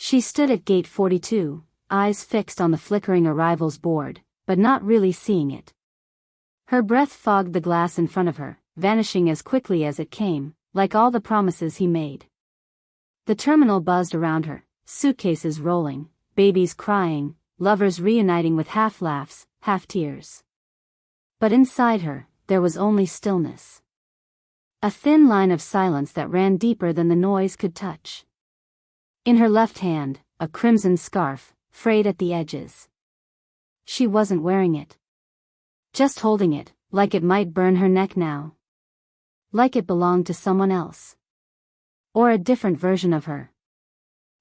She stood at gate 42, eyes fixed on the flickering arrivals board, but not really seeing it. Her breath fogged the glass in front of her, vanishing as quickly as it came, like all the promises he made. The terminal buzzed around her, suitcases rolling, babies crying, lovers reuniting with half laughs, half tears. But inside her, there was only stillness. A thin line of silence that ran deeper than the noise could touch. In her left hand, a crimson scarf, frayed at the edges. She wasn't wearing it. Just holding it, like it might burn her neck now. Like it belonged to someone else. Or a different version of her.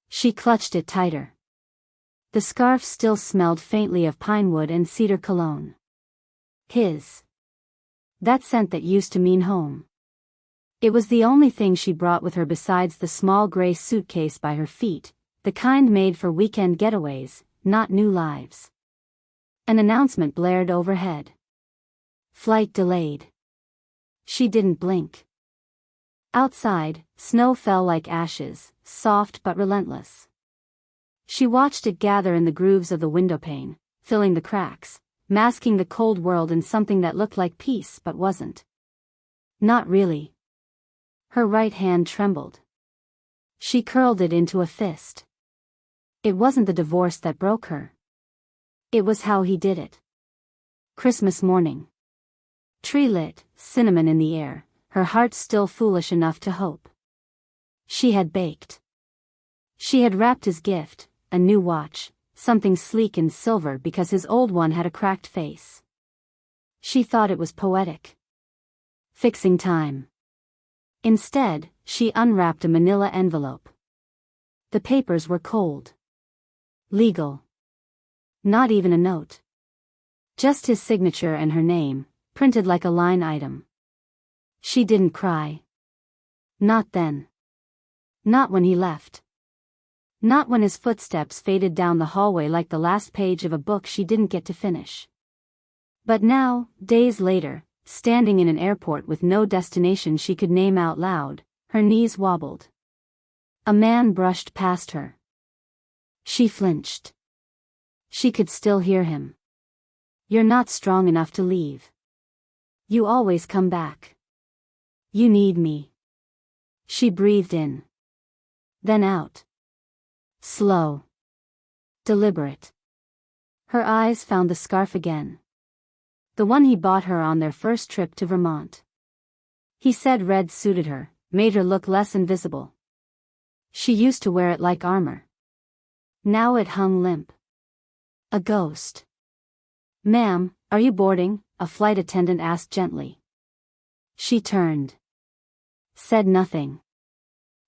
She clutched it tighter. The scarf still smelled faintly of pine wood and cedar cologne. His. That scent that used to mean home. It was the only thing she brought with her besides the small gray suitcase by her feet, the kind made for weekend getaways, not new lives. An announcement blared overhead. Flight delayed. She didn't blink. Outside, snow fell like ashes, soft but relentless. She watched it gather in the grooves of the windowpane, filling the cracks, masking the cold world in something that looked like peace but wasn't. Not really. Her right hand trembled. She curled it into a fist. It wasn't the divorce that broke her. It was how he did it. Christmas morning. Tree lit, cinnamon in the air, her heart still foolish enough to hope. She had baked. She had wrapped his gift, a new watch, something sleek and silver because his old one had a cracked face. She thought it was poetic. Fixing time. Instead, she unwrapped a manila envelope. The papers were cold. Legal. Not even a note. Just his signature and her name, printed like a line item. She didn't cry. Not then. Not when he left. Not when his footsteps faded down the hallway like the last page of a book she didn't get to finish. But now, days later, standing in an airport with no destination she could name out loud, her knees wobbled. A man brushed past her. She flinched. She could still hear him. "You're not strong enough to leave. You always come back. You need me." She breathed in. Then out. Slow. Deliberate. Her eyes found the scarf again. The one he bought her on their first trip to Vermont. He said red suited her, made her look less invisible. She used to wear it like armor. Now it hung limp. A ghost. "Ma'am, are you boarding?" a flight attendant asked gently. She turned. Said nothing.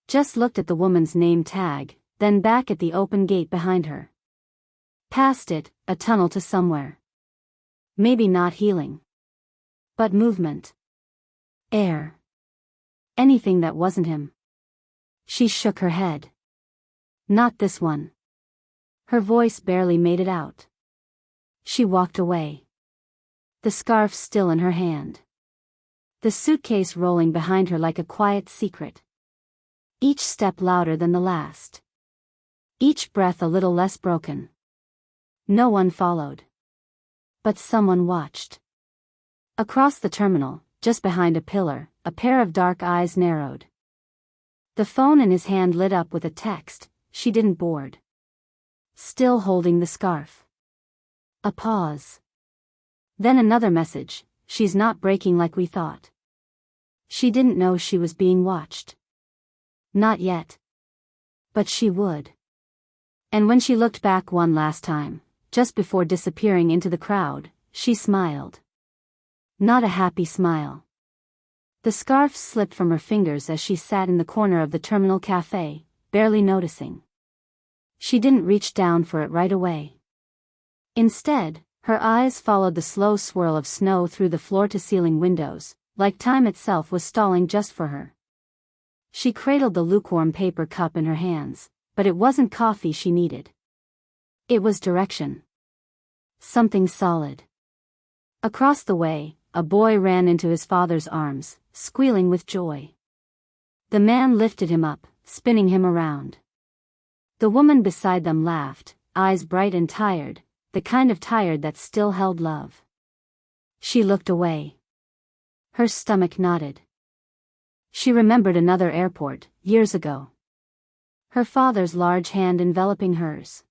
Just looked at the woman's name tag, then back at the open gate behind her. Past it, a tunnel to somewhere. Maybe not healing. But movement. Air. Anything that wasn't him. She shook her head. Not this one. Her voice barely made it out. She walked away. The scarf still in her hand. The suitcase rolling behind her like a quiet secret. Each step louder than the last. Each breath a little less broken. No one followed. But someone watched. Across the terminal, just behind a pillar, a pair of dark eyes narrowed. The phone in his hand lit up with a text, "She didn't board." Still holding the scarf. A pause. Then another message, "She's not breaking like we thought." She didn't know she was being watched. Not yet. But she would. And when she looked back one last time, just before disappearing into the crowd, she smiled. Not a happy smile. The scarf slipped from her fingers as she sat in the corner of the terminal cafe, barely noticing. She didn't reach down for it right away. Instead, her eyes followed the slow swirl of snow through the floor-to-ceiling windows, like time itself was stalling just for her. She cradled the lukewarm paper cup in her hands, but it wasn't coffee she needed. It was direction. Something solid. Across the way, a boy ran into his father's arms, squealing with joy. The man lifted him up, spinning him around. The woman beside them laughed, eyes bright and tired, the kind of tired that still held love. She looked away. Her stomach knotted. She remembered another airport, years ago. Her father's large hand enveloping hers.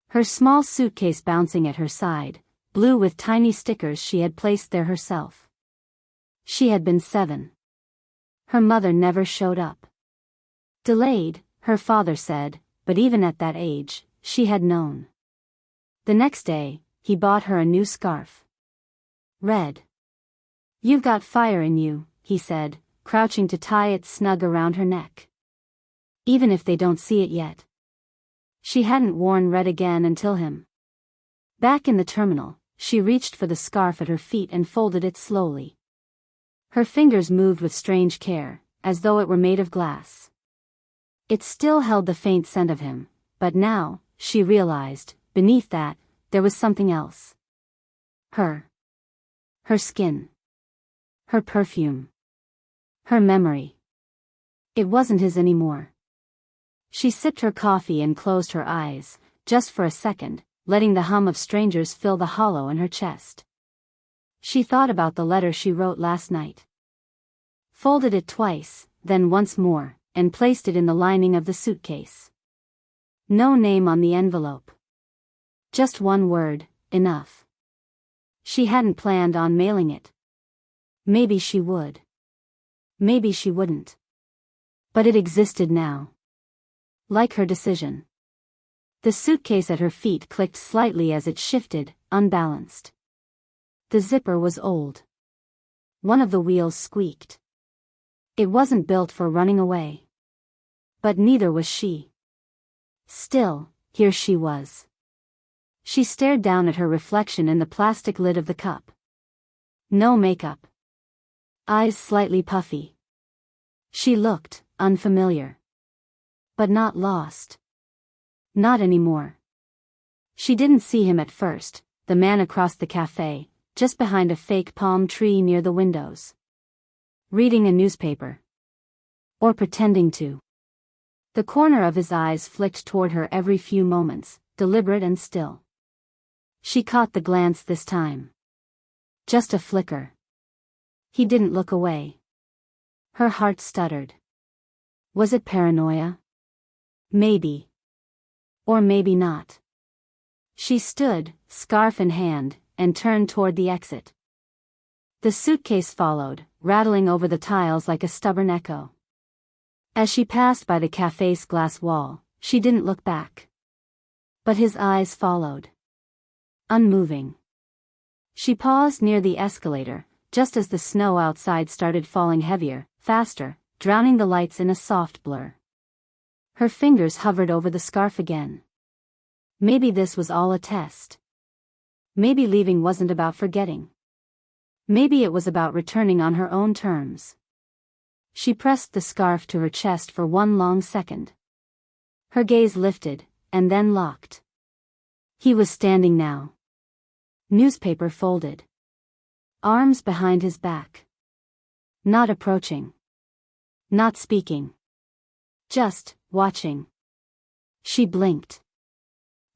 Her small suitcase bouncing at her side, blue with tiny stickers she had placed there herself. She had been 7. Her mother never showed up. Delayed, her father said, but even at that age, she had known. The next day, he bought her a new scarf. Red. "You've got fire in you," he said, crouching to tie it snug around her neck. Even if they don't see it yet. She hadn't worn red again until him. Back in the terminal, she reached for the scarf at her feet and folded it slowly. Her fingers moved with strange care, as though it were made of glass. It still held the faint scent of him, but now, she realized, beneath that, there was something else. Her skin. Her perfume. Her memory. It wasn't his anymore. She sipped her coffee and closed her eyes, just for a second, letting the hum of strangers fill the hollow in her chest. She thought about the letter she wrote last night. Folded it twice, then once more, and placed it in the lining of the suitcase. No name on the envelope. Just one word, enough. She hadn't planned on mailing it. Maybe she would. Maybe she wouldn't. But it existed now. Like her decision. The suitcase at her feet clicked slightly as it shifted, unbalanced. The zipper was old. One of the wheels squeaked. It wasn't built for running away. But neither was she. Still, here she was. She stared down at her reflection in the plastic lid of the cup. No makeup. Eyes slightly puffy. She looked unfamiliar. But not lost. Not anymore. She didn't see him at first, the man across the cafe, just behind a fake palm tree near the windows. Reading a newspaper. Or pretending to. The corner of his eyes flicked toward her every few moments, deliberate and still. She caught the glance this time. Just a flicker. He didn't look away. Her heart stuttered. Was it paranoia? Maybe. Or maybe not. She stood, scarf in hand, and turned toward the exit. The suitcase followed, rattling over the tiles like a stubborn echo. As she passed by the cafe's glass wall, she didn't look back. But his eyes followed. Unmoving. She paused near the escalator, just as the snow outside started falling heavier, faster, drowning the lights in a soft blur. Her fingers hovered over the scarf again. Maybe this was all a test. Maybe leaving wasn't about forgetting. Maybe it was about returning on her own terms. She pressed the scarf to her chest for one long second. Her gaze lifted, and then locked. He was standing now. Newspaper folded. Arms behind his back. Not approaching. Not speaking. Just watching. She blinked.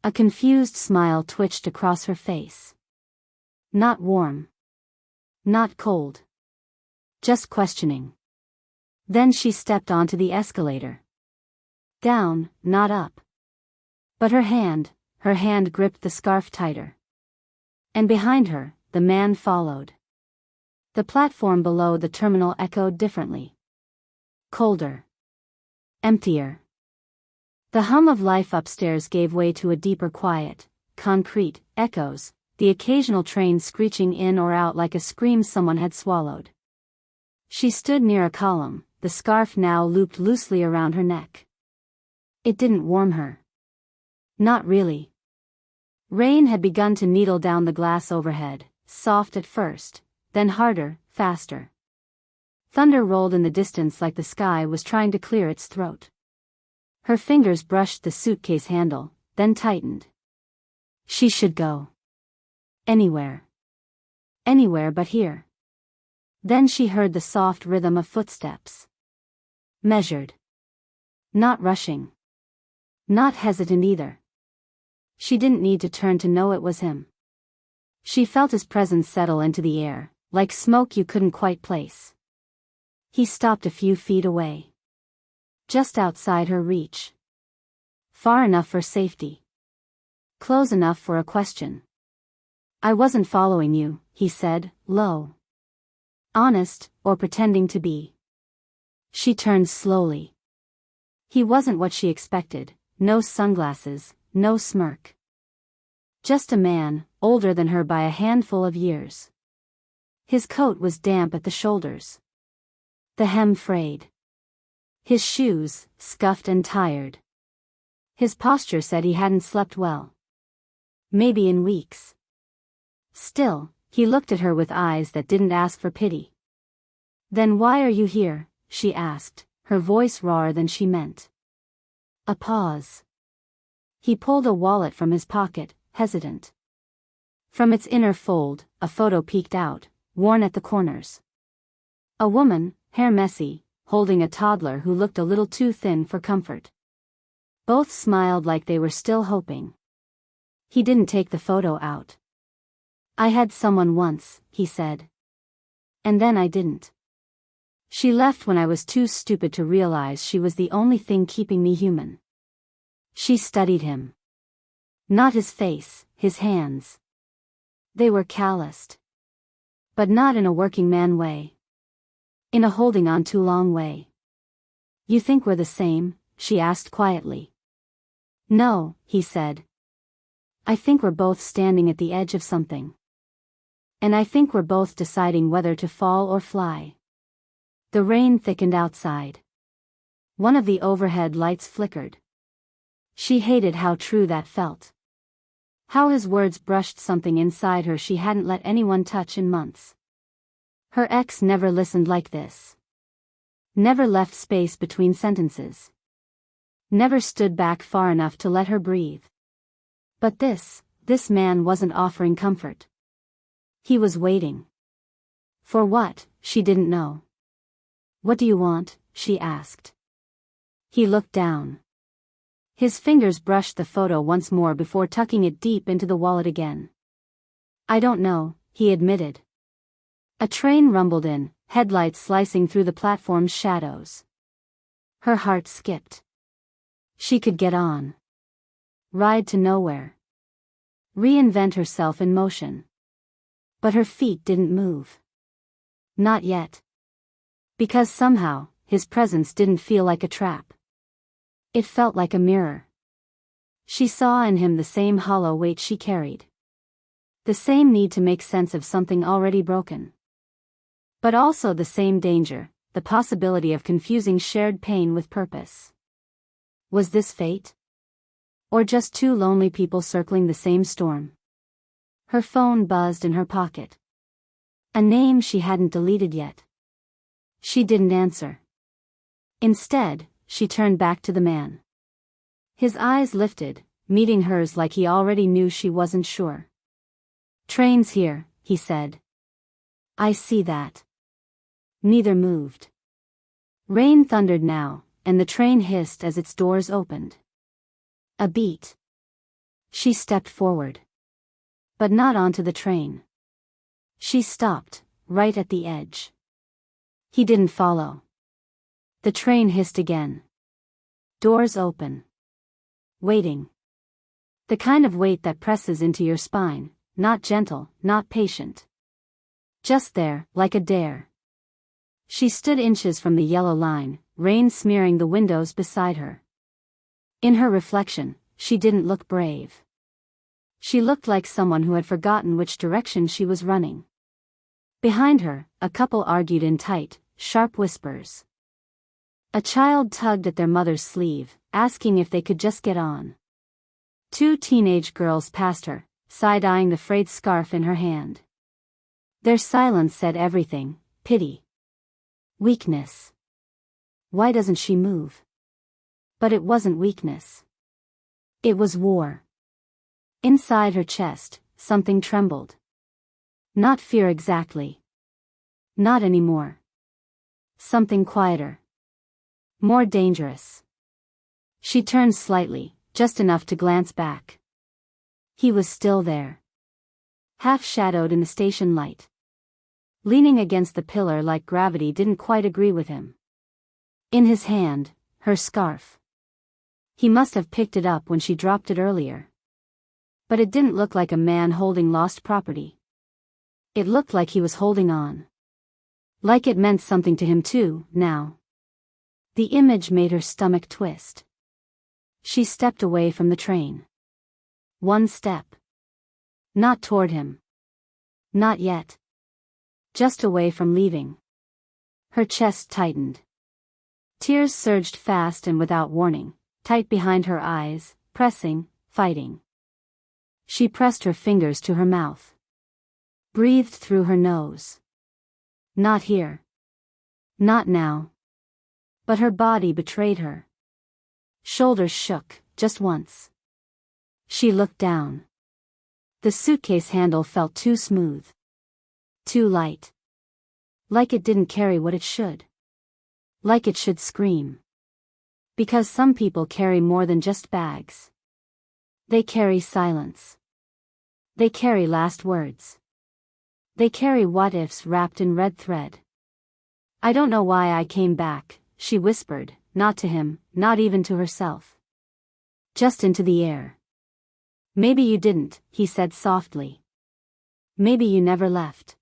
A confused smile twitched across her face. Not warm. Not cold. Just questioning. Then she stepped onto the escalator. Down, not up. But her hand gripped the scarf tighter. And behind her, the man followed. The platform below the terminal echoed differently. Colder. Emptier. The hum of life upstairs gave way to a deeper quiet, concrete, echoes, the occasional train screeching in or out like a scream someone had swallowed. She stood near a column, the scarf now looped loosely around her neck. It didn't warm her. Not really. Rain had begun to needle down the glass overhead, soft at first, then harder, faster. Thunder rolled in the distance like the sky was trying to clear its throat. Her fingers brushed the suitcase handle, then tightened. She should go. Anywhere. Anywhere but here. Then she heard the soft rhythm of footsteps. Measured. Not rushing. Not hesitant either. She didn't need to turn to know it was him. She felt his presence settle into the air, like smoke you couldn't quite place. He stopped a few feet away. Just outside her reach. Far enough for safety. Close enough for a question. I wasn't following you, he said, low. Honest, or pretending to be. She turned slowly. He wasn't what she expected, no sunglasses, no smirk. Just a man, older than her by a handful of years. His coat was damp at the shoulders. The hem frayed. His shoes, scuffed and tired. His posture said he hadn't slept well. Maybe in weeks. Still, he looked at her with eyes that didn't ask for pity. Then why are you here? She asked, her voice rawer than she meant. A pause. He pulled a wallet from his pocket, hesitant. From its inner fold, a photo peeked out, worn at the corners. A woman, hair messy, holding a toddler who looked a little too thin for comfort. Both smiled like they were still hoping. He didn't take the photo out. I had someone once, he said. And then I didn't. She left when I was too stupid to realize she was the only thing keeping me human. She studied him. Not his face, his hands. They were calloused. But not in a working man way. In a holding on too long way. You think we're the same? She asked quietly. No, he said. I think we're both standing at the edge of something. And I think we're both deciding whether to fall or fly. The rain thickened outside. One of the overhead lights flickered. She hated how true that felt. How his words brushed something inside her she hadn't let anyone touch in months. Her ex never listened like this. Never left space between sentences. Never stood back far enough to let her breathe. But this man wasn't offering comfort. He was waiting. For what, she didn't know. What do you want? She asked. He looked down. His fingers brushed the photo once more before tucking it deep into the wallet again. I don't know, he admitted. A train rumbled in, headlights slicing through the platform's shadows. Her heart skipped. She could get on. Ride to nowhere. Reinvent herself in motion. But her feet didn't move. Not yet. Because somehow, his presence didn't feel like a trap. It felt like a mirror. She saw in him the same hollow weight she carried. The same need to make sense of something already broken. But also the same danger, the possibility of confusing shared pain with purpose. Was this fate? Or just two lonely people circling the same storm? Her phone buzzed in her pocket. A name she hadn't deleted yet. She didn't answer. Instead, she turned back to the man. His eyes lifted, meeting hers like he already knew she wasn't sure. Train's here, he said. I see that. Neither moved. Rain thundered now, and the train hissed as its doors opened. A beat. She stepped forward. But not onto the train. She stopped, right at the edge. He didn't follow. The train hissed again. Doors open. Waiting. The kind of weight that presses into your spine, not gentle, not patient. Just there, like a dare. She stood inches from the yellow line, rain smearing the windows beside her. In her reflection, she didn't look brave. She looked like someone who had forgotten which direction she was running. Behind her, a couple argued in tight, sharp whispers. A child tugged at their mother's sleeve, asking if they could just get on. Two teenage girls passed her, side-eyeing the frayed scarf in her hand. Their silence said everything: pity. Weakness. Why doesn't she move? But it wasn't weakness. It was war. Inside her chest, something trembled. Not fear exactly. Not anymore. Something quieter. More dangerous. She turned slightly, just enough to glance back. He was still there. Half-shadowed in the station light. Leaning against the pillar like gravity didn't quite agree with him. In his hand, her scarf. He must have picked it up when she dropped it earlier. But it didn't look like a man holding lost property. It looked like he was holding on. Like it meant something to him too, now. The image made her stomach twist. She stepped away from the train. One step. Not toward him. Not yet. Just away from leaving. Her chest tightened. Tears surged fast and without warning, tight behind her eyes, pressing, fighting. She pressed her fingers to her mouth. Breathed through her nose. Not here. Not now. But her body betrayed her. Shoulders shook, just once. She looked down. The suitcase handle felt too smooth. Too light. Like it didn't carry what it should. Like it should scream. Because some people carry more than just bags. They carry silence. They carry last words. They carry what-ifs wrapped in red thread. I don't know why I came back, she whispered, not to him, not even to herself. Just into the air. Maybe you didn't, he said softly. Maybe you never left.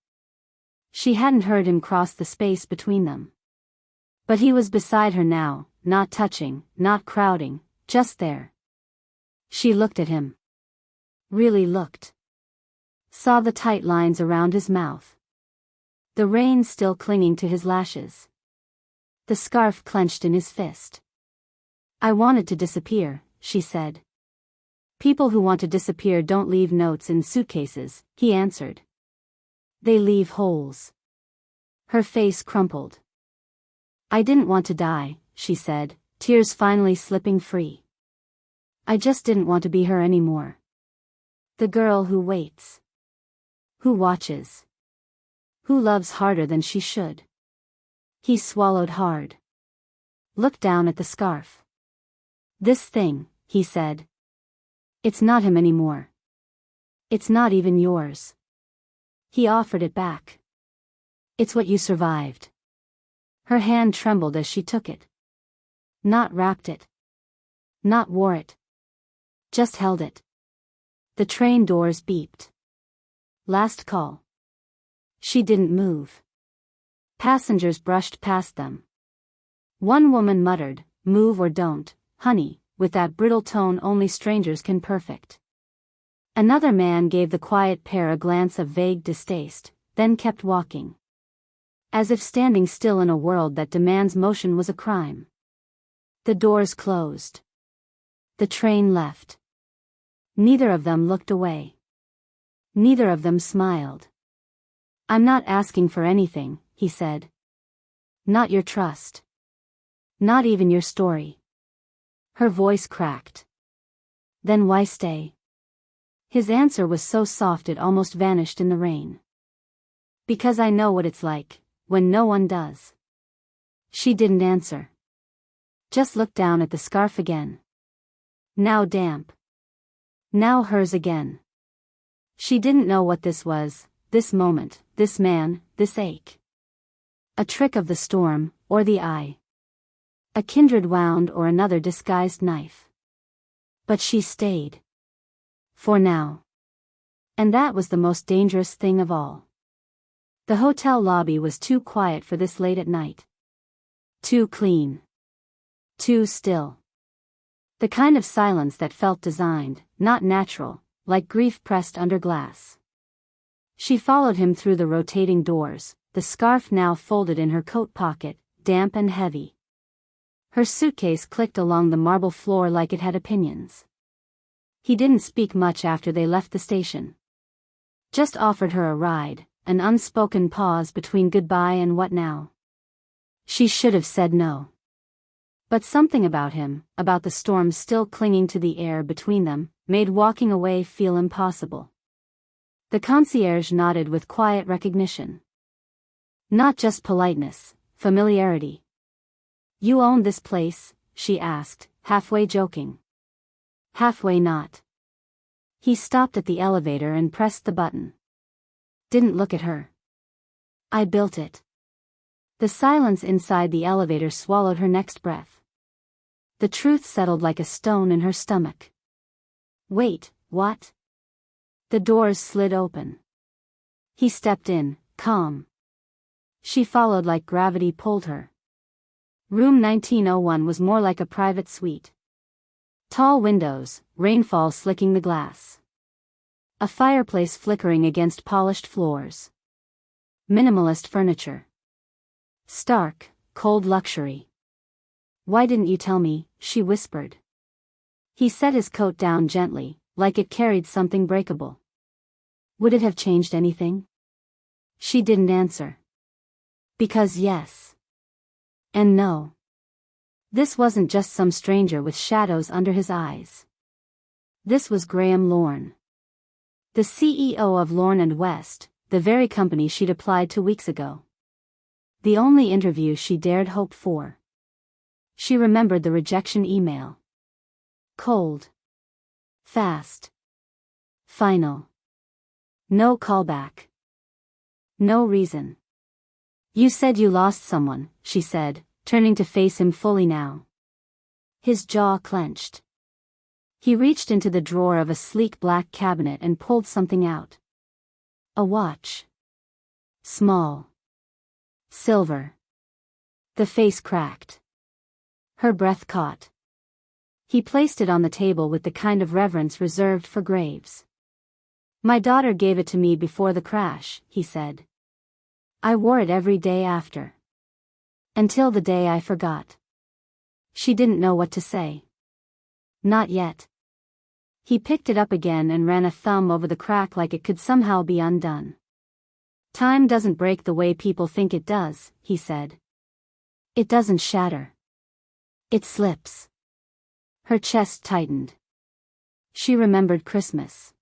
She hadn't heard him cross the space between them. But he was beside her now, not touching, not crowding, just there. She looked at him. Really looked. Saw the tight lines around his mouth. The rain still clinging to his lashes. The scarf clenched in his fist. I wanted to disappear, she said. People who want to disappear don't leave notes in suitcases, he answered. They leave holes. Her face crumpled. I didn't want to die, she said, tears finally slipping free. I just didn't want to be her anymore. The girl who waits. Who watches. Who loves harder than she should. He swallowed hard. Looked down at the scarf. This thing, he said. It's not him anymore. It's not even yours. He offered it back. It's what you survived. Her hand trembled as she took it. Not wrapped it. Not wore it. Just held it. The train doors beeped. Last call. She didn't move. Passengers brushed past them. One woman muttered, "Move or don't, honey," with that brittle tone only strangers can perfect. Another man gave the quiet pair a glance of vague distaste, then kept walking. As if standing still in a world that demands motion was a crime. The doors closed. The train left. Neither of them looked away. Neither of them smiled. I'm not asking for anything, he said. Not your trust. Not even your story. Her voice cracked. Then why stay? His answer was so soft it almost vanished in the rain. Because I know what it's like, when no one does. She didn't answer. Just looked down at the scarf again. Now damp. Now hers again. She didn't know what this was, this moment, this man, this ache. A trick of the storm, or the eye. A kindred wound or another disguised knife. But she stayed. For now. And that was the most dangerous thing of all. The hotel lobby was too quiet for this late at night. Too clean. Too still. The kind of silence that felt designed, not natural, like grief pressed under glass. She followed him through the rotating doors, the scarf now folded in her coat pocket, damp and heavy. Her suitcase clicked along the marble floor like it had opinions. He didn't speak much after they left the station. Just offered her a ride, an unspoken pause between goodbye and what now. She should have said no. But something about him, about the storm still clinging to the air between them, made walking away feel impossible. The concierge nodded with quiet recognition. Not just politeness, familiarity. You own this place? She asked, halfway joking. Halfway not. He stopped at the elevator and pressed the button. Didn't look at her. I built it. The silence inside the elevator swallowed her next breath. The truth settled like a stone in her stomach. Wait, what? The doors slid open. He stepped in, calm. She followed like gravity pulled her. Room 1901 was more like a private suite. Tall windows, rainfall slicking the glass. A fireplace flickering against polished floors. Minimalist furniture. Stark, cold luxury. Why didn't you tell me? She whispered. He set his coat down gently, like it carried something breakable. Would it have changed anything? She didn't answer. Because yes. And no. This wasn't just some stranger with shadows under his eyes. This was Graham Lorne. The CEO of Lorne & West, the very company she'd applied to weeks ago. The only interview she dared hope for. She remembered the rejection email. Cold. Fast. Final. No callback. No reason. You said you lost someone, she said, turning to face him fully now. His jaw clenched. He reached into the drawer of a sleek black cabinet and pulled something out. A watch. Small. Silver. The face cracked. Her breath caught. He placed it on the table with the kind of reverence reserved for graves. My daughter gave it to me before the crash, he said. I wore it every day after. Until the day I forgot. She didn't know what to say. Not yet. He picked it up again and ran a thumb over the crack like it could somehow be undone. Time doesn't break the way people think it does, he said. It doesn't shatter. It slips. Her chest tightened. She remembered Christmas.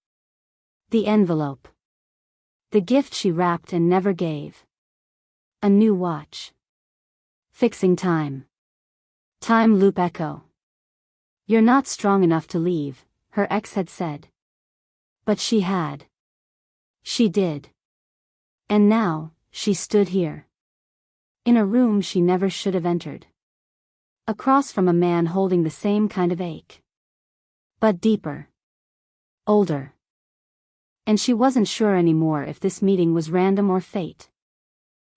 The envelope. The gift she wrapped and never gave. A new watch. Fixing time. Time loop echo. You're not strong enough to leave, her ex had said. But she had. She did. And now, she stood here. In a room she never should have entered. Across from a man holding the same kind of ache. But deeper. Older. And she wasn't sure anymore if this meeting was random or fate.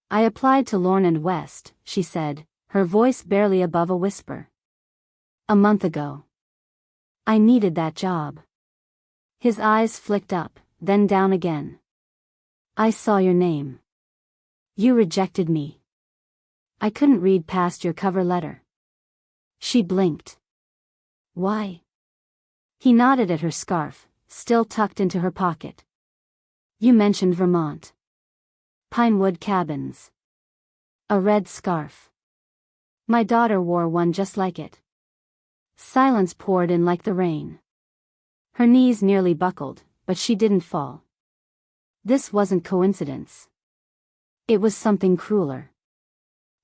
I applied to Lorne & West, she said, her voice barely above a whisper. A month ago. I needed that job. His eyes flicked up, then down again. I saw your name. You rejected me. I couldn't read past your cover letter. She blinked. Why? He nodded at her scarf, still tucked into her pocket. You mentioned Vermont. Pinewood cabins. A red scarf. My daughter wore one just like it. Silence poured in like the rain. Her knees nearly buckled, but she didn't fall. This wasn't coincidence. It was something crueler.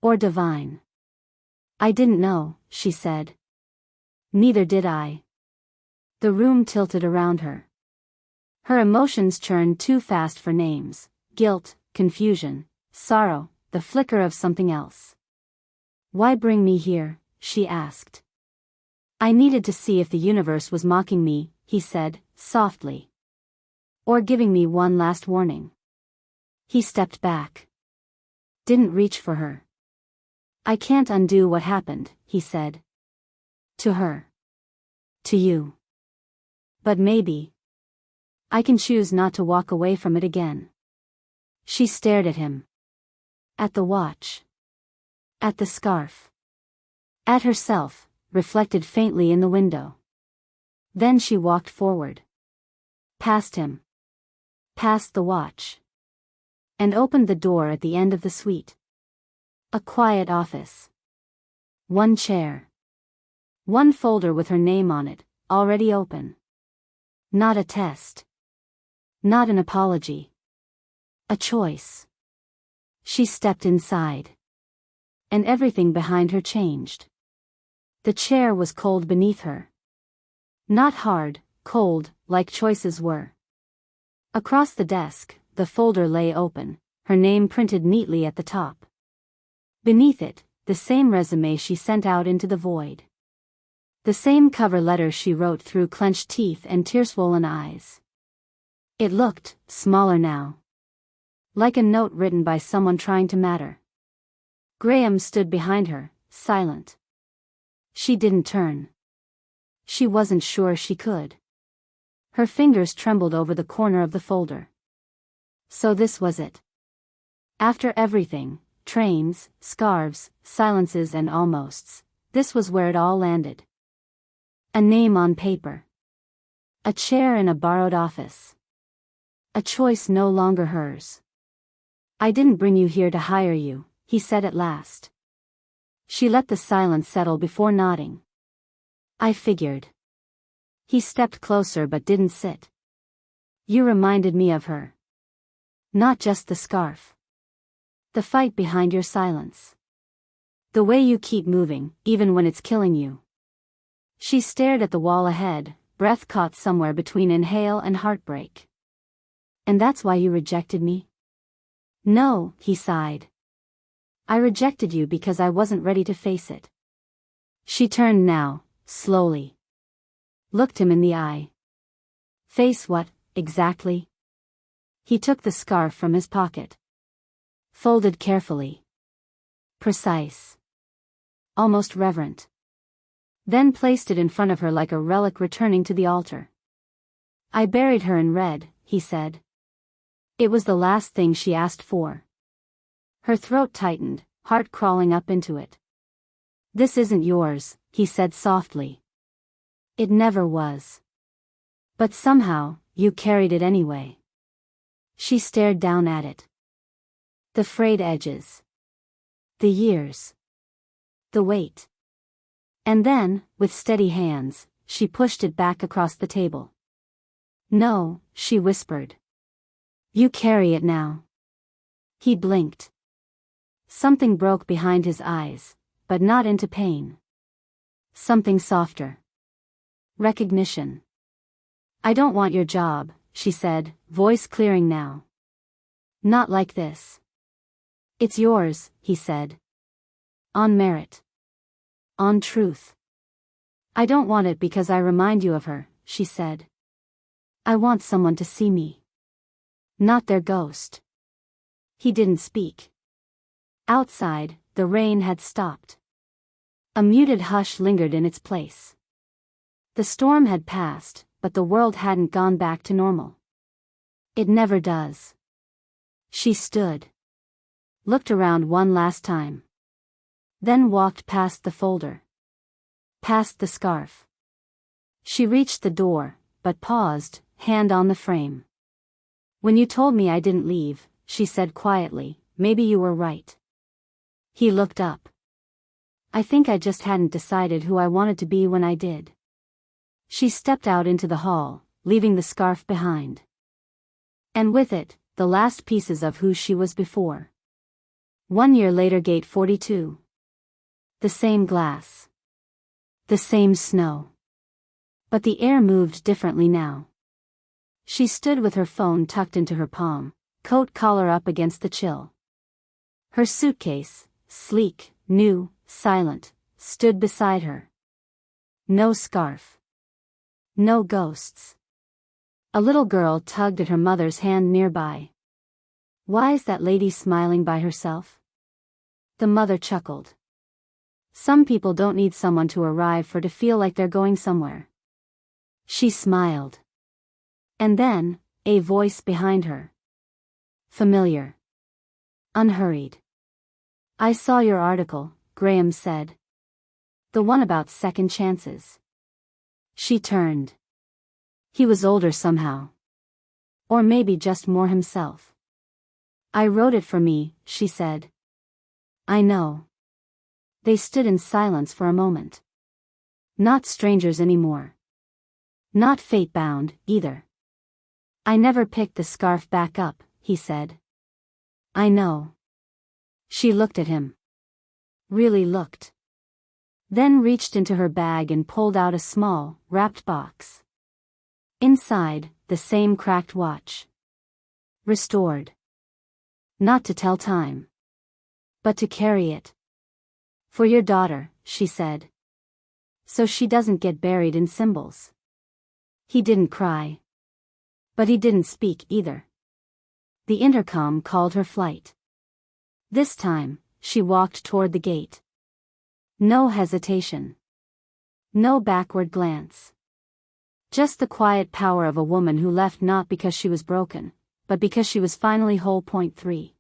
Or divine. I didn't know, she said. Neither did I. The room tilted around her. Her emotions churned too fast for names: guilt, confusion, sorrow, the flicker of something else. Why bring me here? She asked. I needed to see if the universe was mocking me, he said, softly. Or giving me one last warning. He stepped back. Didn't reach for her. I can't undo what happened, he said. To her. To you. But maybe. I can choose not to walk away from it again. She stared at him. At the watch. At the scarf. At herself, reflected faintly in the window. Then she walked forward. Past him. Past the watch. And opened the door at the end of the suite. A quiet office. One chair. One folder with her name on it, already open. Not a test. Not an apology. A choice. She stepped inside. And everything behind her changed. The chair was cold beneath her. Not hard, cold, like choices were. Across the desk, the folder lay open, her name printed neatly at the top. Beneath it, the same resume she sent out into the void. The same cover letter she wrote through clenched teeth and tear-swollen eyes. It looked smaller now. Like a note written by someone trying to matter. Graham stood behind her, silent. She didn't turn. She wasn't sure she could. Her fingers trembled over the corner of the folder. So this was it. After everything, trains, scarves, silences and almosts, this was where it all landed. A name on paper. A chair in a borrowed office. A choice no longer hers. I didn't bring you here to hire you, he said at last. She let the silence settle before nodding. I figured. He stepped closer but didn't sit. You reminded me of her. Not just the scarf. The fight behind your silence. The way you keep moving, even when it's killing you. She stared at the wall ahead, breath caught somewhere between inhale and heartbreak. And that's why you rejected me? No, he sighed. I rejected you because I wasn't ready to face it. She turned now, slowly. Looked him in the eye. Face what, exactly? He took the scarf from his pocket. Folded carefully. Precise. Almost reverent. Then placed it in front of her like a relic returning to the altar. I buried her in red, he said. It was the last thing she asked for. Her throat tightened, heart crawling up into it. This isn't yours, he said softly. It never was. But somehow, you carried it anyway. She stared down at it. The frayed edges. The years. The weight. And then, with steady hands, she pushed it back across the table. No, she whispered. You carry it now. He blinked. Something broke behind his eyes, but not into pain. Something softer. Recognition. I don't want your job, she said, voice clearing now. Not like this. It's yours, he said. On merit. On truth. I don't want it because I remind you of her, she said. I want someone to see me. Not their ghost. He didn't speak. Outside, the rain had stopped. A muted hush lingered in its place. The storm had passed, but the world hadn't gone back to normal. It never does. She stood. Looked around one last time. Then walked past the folder. Past the scarf. She reached the door, but paused, hand on the frame. When you told me I didn't leave, she said quietly, maybe you were right. He looked up. I think I just hadn't decided who I wanted to be when I did. She stepped out into the hall, leaving the scarf behind. And with it, the last pieces of who she was before. 1 year later, Gate 42. The same glass. The same snow. But the air moved differently now. She stood with her phone tucked into her palm, coat collar up against the chill. Her suitcase, sleek, new, silent, stood beside her. No scarf. No ghosts. A little girl tugged at her mother's hand nearby. Why is that lady smiling by herself? The mother chuckled. Some people don't need someone to arrive for to feel like they're going somewhere. She smiled. And then, a voice behind her. Familiar. Unhurried. I saw your article, Graham said. The one about second chances. She turned. He was older somehow. Or maybe just more himself. I wrote it for me, she said. I know. They stood in silence for a moment. Not strangers anymore. Not fate-bound, either. I never picked the scarf back up, he said. I know. She looked at him. Really looked. Then reached into her bag and pulled out a small, wrapped box. Inside, the same cracked watch. Restored. Not to tell time, but to carry it. For your daughter, she said. So she doesn't get buried in symbols. He didn't cry. But he didn't speak either. The intercom called her flight. This time, she walked toward the gate. No hesitation. No backward glance. Just the quiet power of a woman who left not because she was broken, but because she was finally whole. 3.